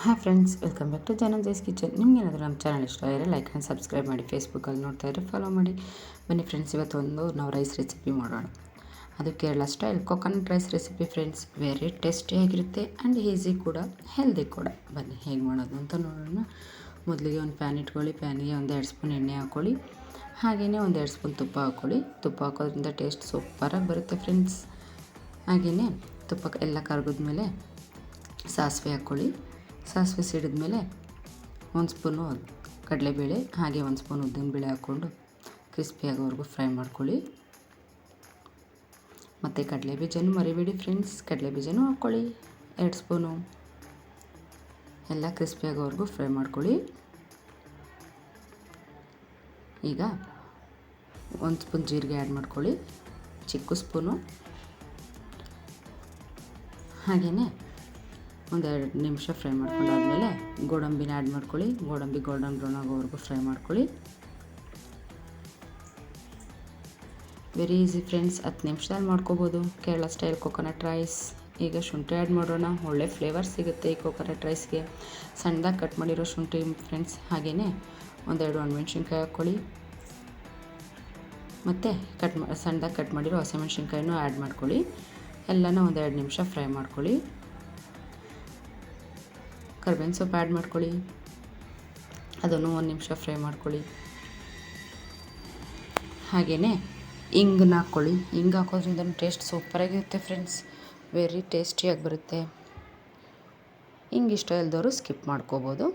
Hi friends, welcome back to Dhananjay's kitchen. ನಿಮ್ಗೇನಾದರೂ ನಮ್ಮ channel ಇಷ್ಟ ಆದರೆ ಲೈಕ್ ಆ್ಯಂಡ್ ಸಬ್ಸ್ಕ್ರೈಬ್ ಮಾಡಿ. ಫೇಸ್ಬುಕ್ಕಲ್ಲಿ ನೋಡ್ತಾ ಇದ್ದರೆ ಫಾಲೋ ಮಾಡಿ. ಬನ್ನಿ ಫ್ರೆಂಡ್ಸ್, ಇವತ್ತು ನಾವು ರೈಸ್ ರೆಸಿಪಿ ಮಾಡೋಣ. ಅದು Kerala style coconut rice recipe friends. Very ಟೇಸ್ಟಿಯಾಗಿರುತ್ತೆ ಆ್ಯಂಡ್ ಈಸಿ ಕೂಡ, ಹೆಲ್ದಿ ಕೂಡ. ಬನ್ನಿ ಹೇಗೆ ಮಾಡೋದು ಅಂತ ನೋಡೋಣ. ಮೊದಲಿಗೆ ಒಂದು ಪ್ಯಾನ್ ಇಟ್ಕೊಳ್ಳಿ. ಪ್ಯಾನಿಗೆ 1-2 ಸ್ಪೂನ್ ಎಣ್ಣೆ ಹಾಕ್ಕೊಳ್ಳಿ. ಹಾಗೆಯೇ 1-2 ಸ್ಪೂನ್ ತುಪ್ಪ ಹಾಕ್ಕೊಳ್ಳಿ. ತುಪ್ಪ ಹಾಕೋದ್ರಿಂದ ಟೇಸ್ಟ್ ಸೂಪರಾಗಿ ಬರುತ್ತೆ ಫ್ರೆಂಡ್ಸ್. ಹಾಗೆಯೇ ತುಪ್ಪ ಎಲ್ಲ ಕರಗಿದ್ಮೇಲೆ ಸಾಸಿವೆ ಹಾಕ್ಕೊಳ್ಳಿ. ಸಾಸಿವೆ ಸಿಡಿದ್ಮೇಲೆ 1 ಸ್ಪೂನು ಕಡಲೆಬೇಳೆ ಹಾಗೆ 1 ಸ್ಪೂನ್ ಉದ್ದಿನಬೇಳೆ ಹಾಕ್ಕೊಂಡು ಕ್ರಿಸ್ಪಿ ಆಗೋವರೆಗೂ ಫ್ರೈ ಮಾಡ್ಕೊಳ್ಳಿ. ಮತ್ತು ಕಡಲೆ ಬೀಜನೂ ಮರಿಬೇಡಿ ಫ್ರೆಂಡ್ಸ್, ಕಡಲೆ ಬೀಜನೂ ಹಾಕ್ಕೊಳ್ಳಿ 2 ಸ್ಪೂನು. ಎಲ್ಲ ಕ್ರಿಸ್ಪಿ ಆಗೋವರೆಗೂ ಫ್ರೈ ಮಾಡ್ಕೊಳ್ಳಿ. ಈಗ 1 ಸ್ಪೂನ್ ಜೀರಿಗೆ ಆ್ಯಡ್ ಮಾಡ್ಕೊಳ್ಳಿ, ಚಿಕ್ಕ ಸ್ಪೂನು. ಹಾಗೆಯೇ 1-2 ನಿಮಿಷ ಫ್ರೈ ಮಾಡ್ಕೊಂಡಾದ್ಮೇಲೆ ಗೋಡಂಬಿನ ಆ್ಯಡ್ ಮಾಡ್ಕೊಳ್ಳಿ. ಗೋಡಂಬಿ ಗೋಲ್ಡನ್ ಬ್ರೌನ್ ಆಗೋವರೆಗೂ ಫ್ರೈ ಮಾಡ್ಕೊಳ್ಳಿ. ವೆರಿ ಈಸಿ ಫ್ರೆಂಡ್ಸ್, 10 ನಿಮಿಷದಲ್ಲಿ ಮಾಡ್ಕೋಬೋದು ಕೇರಳ ಸ್ಟೈಲ್ ಕೊಕೊನಟ್ ರೈಸ್. ಈಗ ಶುಂಠಿ ಆ್ಯಡ್ ಮಾಡೋಣ. ಒಳ್ಳೆ ಫ್ಲೇವರ್ ಸಿಗುತ್ತೆ ಈ ಕೊಕೊನಟ್ ರೈಸ್ಗೆ. ಸಣ್ಣದಾಗಿ ಕಟ್ ಮಾಡಿರೋ ಶುಂಠಿ ಫ್ರೆಂಡ್ಸ್. ಹಾಗೆಯೇ 1-2 ಒಣಮೆಣ್ಸಿನ್ಕಾಯಿ ಹಾಕ್ಕೊಳ್ಳಿ. ಮತ್ತು ಸಣ್ಣದಾಗಿ ಕಟ್ ಮಾಡಿರೋ ಹಸಿಮೆಣ್ಸಿನ್ಕಾಯಿನೂ ಆ್ಯಡ್ ಮಾಡ್ಕೊಳ್ಳಿ. ಎಲ್ಲನೂ 1-2 ನಿಮಿಷ ಫ್ರೈ ಮಾಡ್ಕೊಳ್ಳಿ. ಕರ್ಬೇವಿನ ಸೊಪ್ಪು ಆ್ಯಡ್ ಮಾಡ್ಕೊಳ್ಳಿ, ಅದನ್ನು 1 ನಿಮಿಷ ಫ್ರೈ ಮಾಡ್ಕೊಳ್ಳಿ. ಹಾಗೆಯೇ ಇಂಗನ್ನ ಹಾಕ್ಕೊಳ್ಳಿ. ಇಂಗು ಹಾಕೋದ್ರಿಂದ ಟೇಸ್ಟ್ ಸೂಪರಾಗಿರುತ್ತೆ ಫ್ರೆಂಡ್ಸ್, ವೆರಿ ಟೇಸ್ಟಿಯಾಗಿ ಬರುತ್ತೆ. ಇಂಗು ಇಷ್ಟ ಇಲ್ದವರು ಸ್ಕಿಪ್ ಮಾಡ್ಕೋಬೋದು.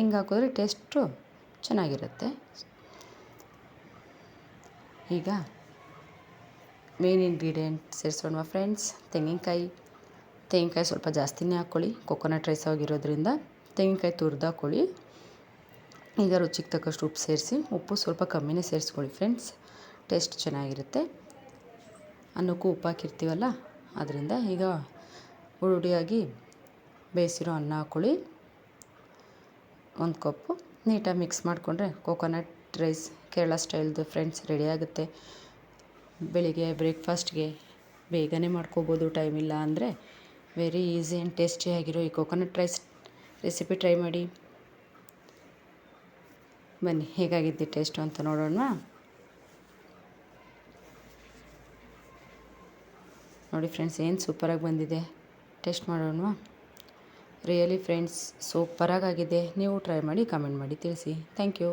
ಇಂಗು ಹಾಕಿದ್ರೆ ಟೇಸ್ಟು ಚೆನ್ನಾಗಿರುತ್ತೆ. ಈಗ ಮೇನ್ ಇಂಗ್ರೀಡಿಯೆಂಟ್ ಸೇರಿಸೋಣ ಫ್ರೆಂಡ್ಸ್. ತೆಂಗಿನಕಾಯಿ ಸ್ವಲ್ಪ ಜಾಸ್ತಿನೇ ಹಾಕ್ಕೊಳ್ಳಿ. ಕೊಕೊನಟ್ ರೈಸ್ ಆಗಿರೋದ್ರಿಂದ ತೆಂಗಿನಕಾಯಿ ತುರಿದು ಹಾಕ್ಕೊಳ್ಳಿ. ಈಗ ರುಚಿಗೆ ತಕ್ಕಷ್ಟು ಉಪ್ಪು ಸೇರಿಸಿ, ಉಪ್ಪು ಸ್ವಲ್ಪ ಕಮ್ಮಿನೇ ಸೇರಿಸ್ಕೊಳ್ಳಿ ಫ್ರೆಂಡ್ಸ್, ಟೇಸ್ಟ್ ಚೆನ್ನಾಗಿರುತ್ತೆ. ಅನ್ನಕ್ಕೂ ಉಪ್ಪು ಹಾಕಿರ್ತೀವಲ್ಲ ಅದರಿಂದ. ಈಗ ಹುರುಳಿಯಾಗಿ ಬೇಯಿಸಿರೋ ಅನ್ನ ಹಾಕ್ಕೊಳ್ಳಿ, 1 ಕಪ್ಪು. ನೀಟಾಗಿ ಮಿಕ್ಸ್ ಮಾಡಿಕೊಂಡ್ರೆ ಕೊಕೊನಟ್ ರೈಸ್ ಕೇರಳ ಸ್ಟೈಲ್ದು ಫ್ರೆಂಡ್ಸ್ ರೆಡಿ ಆಗುತ್ತೆ. ಬೆಳಿಗ್ಗೆ ಬ್ರೇಕ್ಫಾಸ್ಟ್ಗೆ ಬೇಗನೆ ಮಾಡ್ಕೋಬೋದು, ಟೈಮ್ ಇಲ್ಲ ಅಂದರೆ. ವೆರಿ ಈಸಿ ಆ್ಯಂಡ್ ಟೇಸ್ಟಿಯಾಗಿರೋ ಈ ಕೊಕೊನಟ್ ರೈಸ್ ರೆಸಿಪಿ ಟ್ರೈ ಮಾಡಿ. ಬನ್ನಿ ಹೇಗಾಗಿದ್ದು ಟೇಸ್ಟು ಅಂತ ನೋಡೋಣ. ನೋಡಿ ಫ್ರೆಂಡ್ಸ್, ಏನು ಸೂಪರಾಗಿ ಬಂದಿದೆ. ಟೇಸ್ಟ್ ಮಾಡೋಣ. ರಿಯಲಿ ಫ್ರೆಂಡ್ಸ್ ಸೂಪರಾಗಿ ಆಗಿದೆ. ನೀವು ಟ್ರೈ ಮಾಡಿ, ಕಮೆಂಟ್ ಮಾಡಿ ತಿಳಿಸಿ. Thank you.